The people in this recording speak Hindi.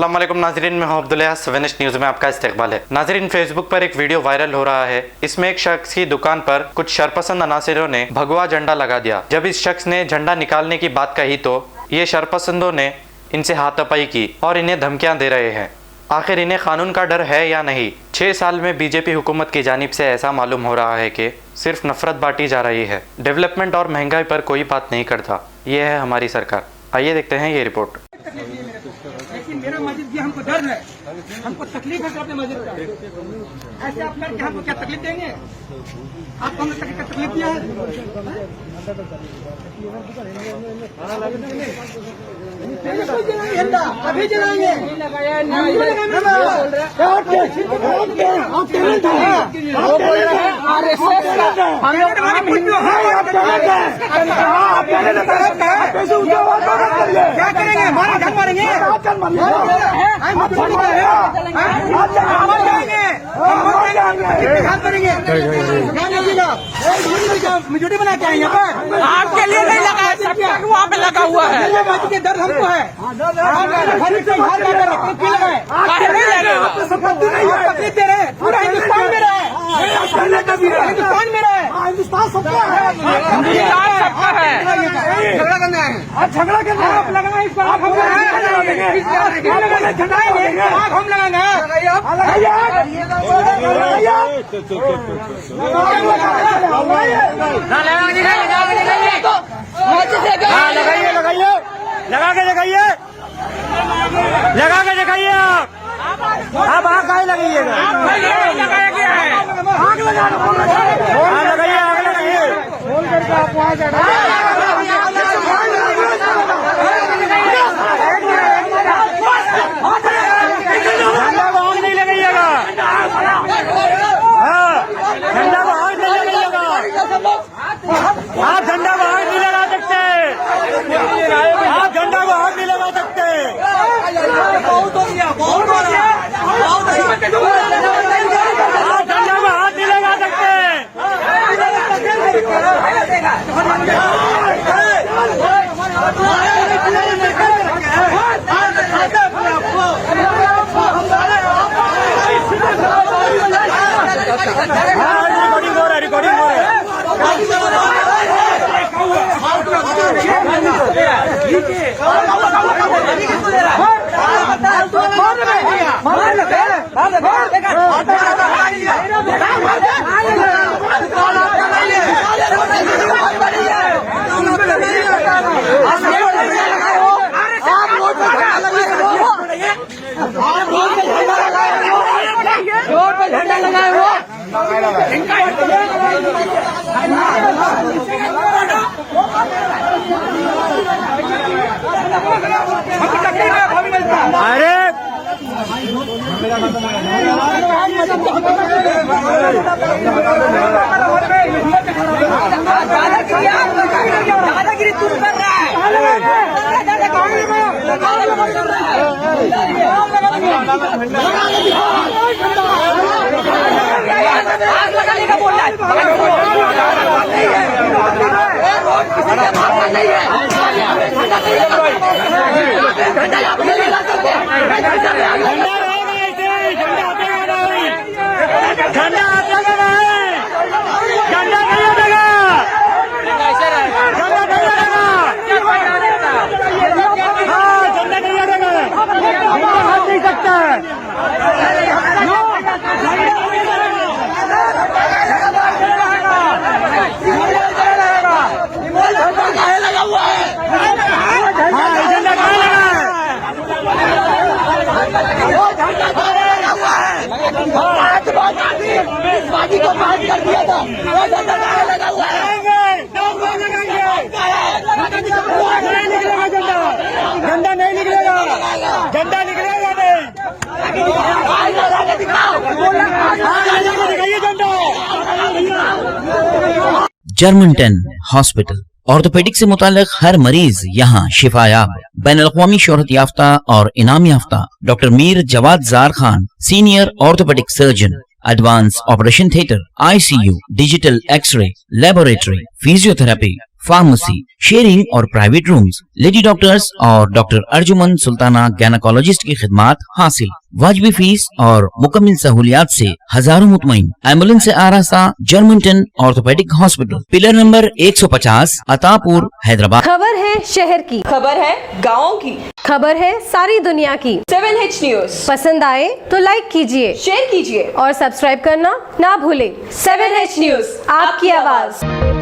अस्सलाम वालेकुम नाजरीन, मैं हूं अब्दुल्ला। 7 न्यूज़ में आपका इस्तकबाल है। नाजरीन, फेसबुक पर एक वीडियो वायरल हो रहा है। इसमें एक शख्स की दुकान पर कुछ शरपसंद अनासिरों ने भगवा झंडा लगा दिया। जब इस शख्स ने झंडा निकालने की बात कही तो ये शरपसंदों ने इनसे हाथापाई की और इन्हें धमकियां दे रहे हैं। आखिर इन्हें कानून का डर है या नहीं? 6 साल में बीजेपी हुकूमत की जानिब से ऐसा मालूम हो रहा है कि सिर्फ नफरत बांटी जा रही है, डेवलपमेंट और महंगाई पर कोई बात नहीं करता। ये है हमारी सरकार। आइए देखते हैं ये रिपोर्ट। लेकिन मेरा मस्जिद भी हमको डर है, हमको तकलीफ है अपने मस्जिद का। ऐसे आप करके हमको क्या तकलीफ देंगे? आप हमें तकलीफ दिया है? अभी जलाएंगे क्या करेंगे? हमारा घर मारेंगे, मेजोरिटी बना के आए यहाँ पर। आपके लिए नहीं लगा है, सबके वहाँ पे लगा हुआ है। के दर्द हमको है, तकलीफ दे रहे हैं। पूरा हिंदुस्तान में रहा है, हिंदुस्तान में रहा है, हिंदुस्तान सबका है, सबका है। झगड़ा करना है, झगड़ा करना है, आप लगाना है। इस पर हम लगाएंगे, आग हम लगाएंगे। लगाइए, लगाइए, लगा के दिखाइए, लगा के दिखाइए। आप आग काहे लगाइएगा? लगाया गया है, आग लगा, आग लगाइए, आग लगाइए। फोन करके आप वहाँ जाना। झंडा को आग नहीं लगाइएगा, झंडा को आग नहीं लगाइएगा। आप झंडा को आग नहीं लगा सकते, आप झंडा को आग नहीं लगा सकते। बहुत हो गया, बहुत हो गया, बहुत हो गया। आप झंडा को हाथ नहीं लगा सकते। रिकॉर्डिंग हो रहा है, रिकॉर्डिंग हो रहा है। झंडा लगाए वो अरे दादागिरी तू कर रहा है। आग लगाने का बोल रहा है, झंडा आप लगाना है, झंडा नहीं लगेगा, झंडा नहीं लगेगा। हाँ, झंडा नहीं लगेगा, झंडा हाथ नहीं सकता है। लगा हुआ है, झंडा कहाँ लगा है? बाजी को बात कर दिया था, झंडा लगा हुआ है। झंडा नहीं निकलेगा, झंडा निकलेगा नहीं। जर्मन हॉस्पिटल ऑर्थोपेडिक से मुताल्लिक हर मरीज यहाँ शिफायाब। बैनुल-अक़वामी शोहरत याफ्ता और इनाम याफ्ता doctor Mir Jawad Zar Khan, senior orthopaedic surgeon, advance operation theatre, ICU, digital x ray, laboratory, physiotherapy, pharmacy, sharing और प्राइवेट रूम्स, लेडी डॉक्टर्स और डॉक्टर अर्जुमन सुल्ताना गैनाकोलॉजिस्ट की खिदमात हासिल। वाजबी फीस और मुकम्मल सहूलियात से हजारों मुतमईन। एम्बुलेंस से आरास्ता Germanton orthopaedic hospital, pillar number 150, Attapur, Hyderabad. खबर है शहर की, खबर है गाँव की, खबर है सारी दुनिया की। 7H न्यूज पसंद आए तो लाइक कीजिए, शेयर कीजिए और सब्सक्राइब करना ना भूले। 7H न्यूज, आपकी आवाज।